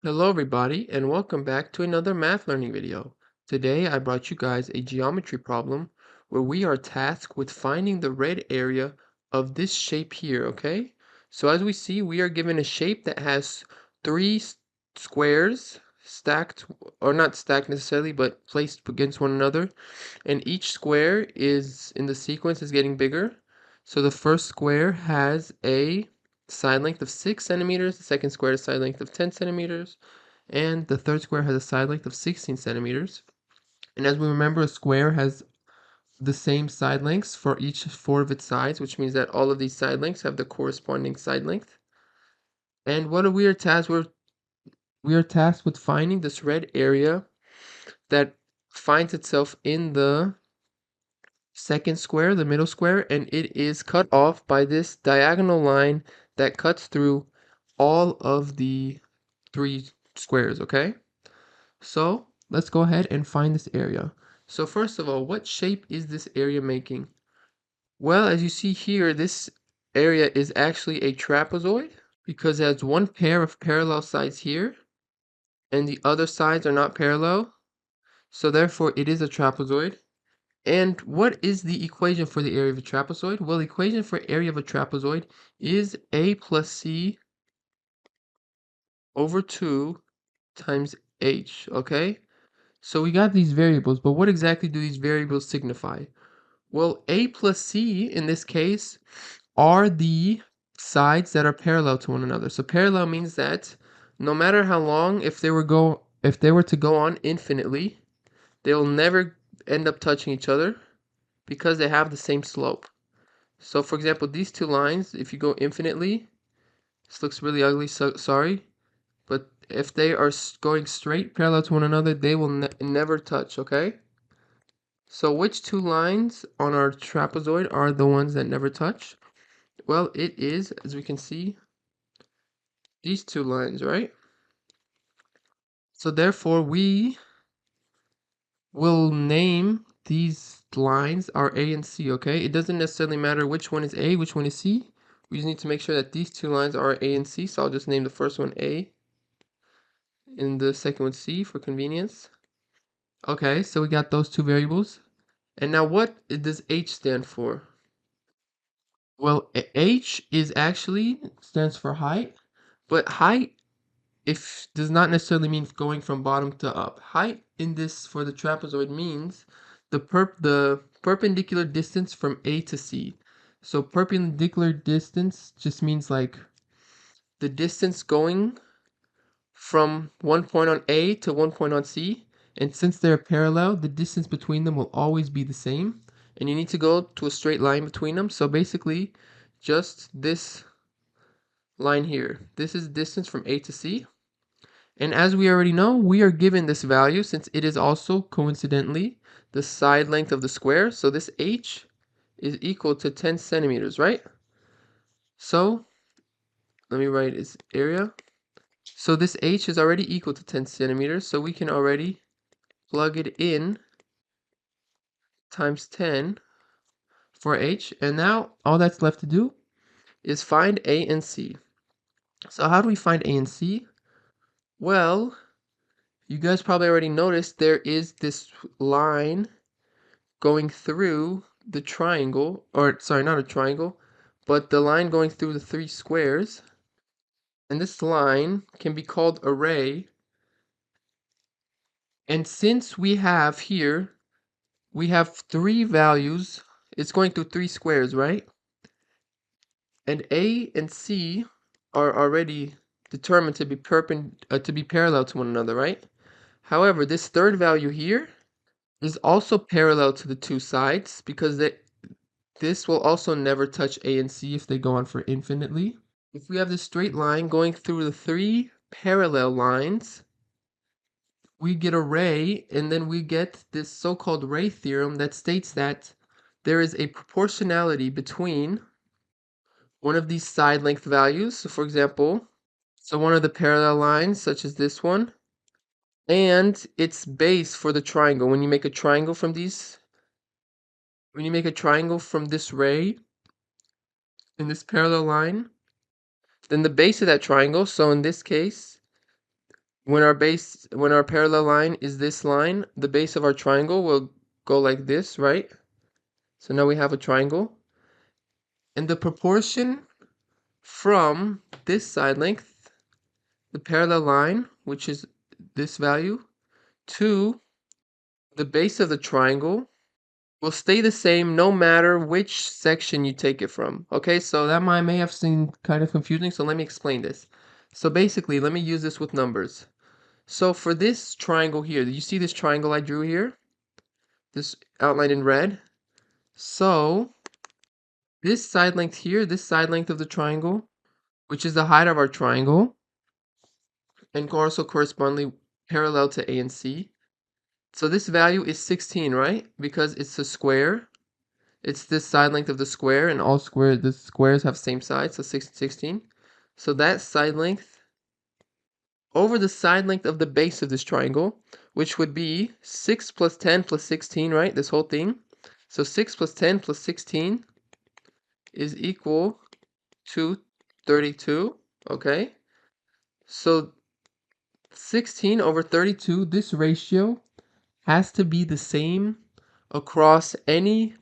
Hello everybody and welcome back to another math learning video. Today I brought you guys a geometry problem where we are tasked with finding the red area of this shape here, okay? So as we see, we are given a shape that has three squares stacked, or not stacked necessarily, but placed against one another. And each square is, in the sequence, is getting bigger. So the first square has a side length of 6 centimeters, the second square has a side length of 10 centimeters, and the third square has a side length of 16 centimeters. And as we remember, a square has the same side lengths for each four of its sides, which means that all of these side lengths have the corresponding side length. And what are we are tasked with? We are tasked with finding this red area that finds itself in the second square, the middle square, and it is cut off by this diagonal line that cuts through all of the three squares, okay? So let's go ahead and find this area. So first of all, what shape is this area making? Well, as you see here, this area is actually a trapezoid because it has one pair of parallel sides here and the other sides are not parallel. So therefore it is a trapezoid. And what is the equation for the area of a trapezoid? Well, the equation for area of a trapezoid is a plus c over 2 times h, okay? So we got these variables, but what exactly do these variables signify? Well, a plus c in this case are the sides that are parallel to one another. So parallel means that no matter how long, if they were to go on infinitely, they will never end up touching each other because they have the same slope. So for example, these two lines, if you go infinitely, this looks really ugly, so sorry, but if they are going straight parallel to one another, they will never touch, okay? So which two lines on our trapezoid are the ones that never touch? Well, it is, as we can see, these two lines, right? So therefore, we will name these lines our A and C, okay? It doesn't necessarily matter which one is A, which one is C. We just need to make sure that these two lines are A and C, so I'll just name the first one A and the second one C for convenience. Okay, so we got those two variables. And now what does H stand for? Well, H is actually stands for height, but height if does not necessarily mean going from bottom to up. Height in this for the trapezoid means the perpendicular distance from A to C. So perpendicular distance just means like the distance going from one point on A to one point on C. And since they're parallel, the distance between them will always be the same. And you need to go to a straight line between them. So basically, just this line here. This is distance from A to C. And as we already know, we are given this value since it is also coincidentally the side length of the square. So this h is equal to 10 centimeters, right? So let me write its area. So this h is already equal to 10 centimeters. So we can already plug it in times 10 for h. And now all that's left to do is find a and c. So how do we find a and c? Well, you guys probably already noticed there is this line going through the triangle, or sorry, not a triangle, but the line going through the three squares. And this line can be called a ray. And since we have here, we have three values, it's going through three squares, right? And A and C are already determined to be parallel to one another, right? However, this third value here is also parallel to the two sides because this will also never touch A and C if they go on for infinitely. If we have this straight line going through the three parallel lines, we get a ray, and then we get this so-called ray theorem that states that there is a proportionality between one of these side length values. So for example, so one of the parallel lines, such as this one, and its base for the triangle. When you make a triangle from this ray in this parallel line, then the base of that triangle, so in this case, when our parallel line is this line, the base of our triangle will go like this, right? So now we have a triangle. And the proportion from this side length, the parallel line, which is this value, to the base of the triangle will stay the same no matter which section you take it from. Okay, so that may have seemed kind of confusing, so let me explain this. So basically, let me use this with numbers. So for this triangle here, you see this triangle I drew here? This outlined in red? So this side length here, this side length of the triangle, which is the height of our triangle, and also correspondingly parallel to A and C. So this value is 16, right? Because it's a square. It's this side length of the square, and all the squares have same sides, so 16. So that side length over the side length of the base of this triangle, which would be 6 plus 10 plus 16, right? This whole thing. So 6 plus 10 plus 16 is equal to 32, okay? So 16 over 32, this ratio has to be the same across any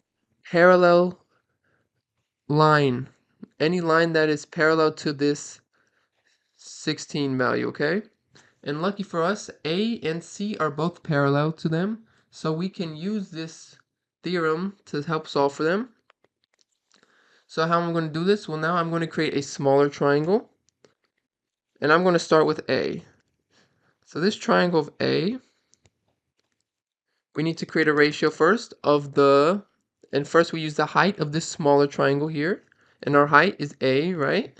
parallel line, any line that is parallel to this 16 value, okay? And lucky for us, A and C are both parallel to them, so we can use this theorem to help solve for them. So how am I going to do this? Well, now I'm going to create a smaller triangle, and I'm going to start with A. So this triangle of A, we need to create a ratio first of and first we use the height of this smaller triangle here, and our height is A, right?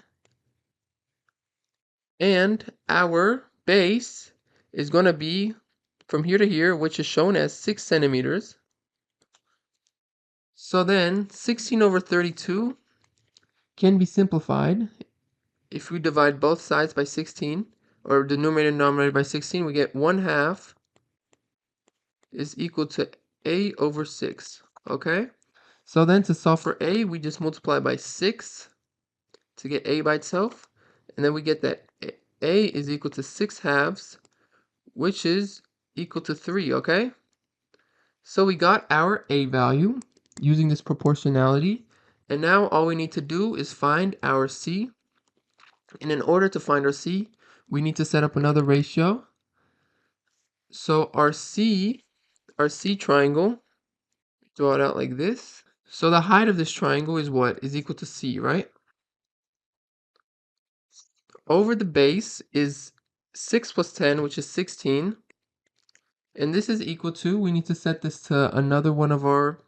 And our base is going to be from here to here, which is shown as 6 centimeters. So then 16 over 32 can be simplified. If we divide both sides by 16, or the numerator and denominator by 16, we get 1/2 is equal to A over 6. Okay? So then to solve for A, we just multiply by 6 to get A by itself. And then we get that A is equal to 6/2, which is equal to 3, okay? So we got our A value using this proportionality. And now all we need to do is find our C. And in order to find our C, we need to set up another ratio. So our C triangle, draw it out like this. So the height of this triangle is what? Is equal to C, right? Over the base is 6 plus 10, which is 16. And this is equal to, we need to set this to another one of our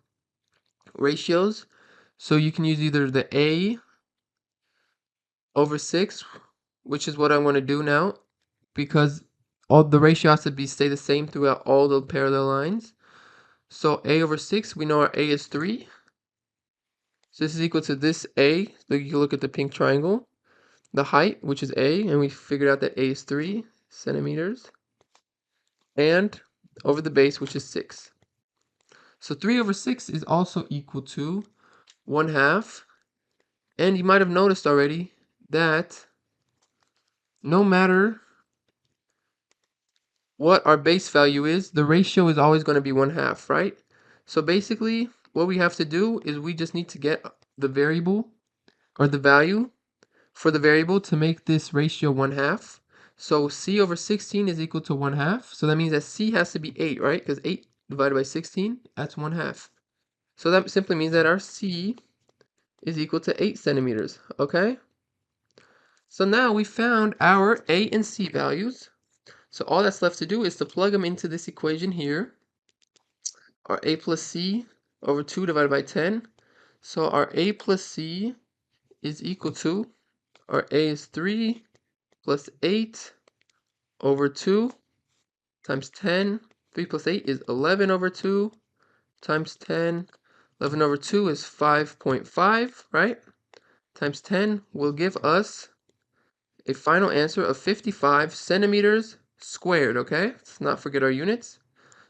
ratios. So you can use either the A over 6, which is what I want to do now, because all the ratio has to stay the same throughout all the parallel lines. So A over 6, we know our A is 3. So this is equal to this A. So you can look at the pink triangle. The height, which is A, and we figured out that A is 3 centimeters. And over the base, which is 6. So 3 over 6 is also equal to 1/2. And you might have noticed already that no matter what our base value is, the ratio is always going to be 1/2, right? So basically, what we have to do is we just need to get the variable or the value for the variable to make this ratio 1/2. So C over 16 is equal to 1/2. So that means that C has to be 8, right? Because 8 divided by 16, that's 1/2. So that simply means that our C is equal to 8 centimeters, okay? So now we found our A and C values. So all that's left to do is to plug them into this equation here. Our A plus C over 2 divided by 10. So our A plus C is equal to, our A is 3 plus 8 over 2 times 10. 3 plus 8 is 11 over 2 times 10. 11 over 2 is 5.5, right? Times 10 will give us a final answer of 55 centimeters squared, okay? Let's not forget our units.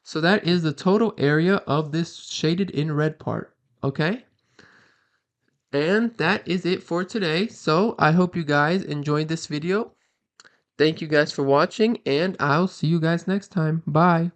So that is the total area of this shaded in red part, okay? And that is it for today. So I hope you guys enjoyed this video. Thank you guys for watching, and I'll see you guys next time. Bye.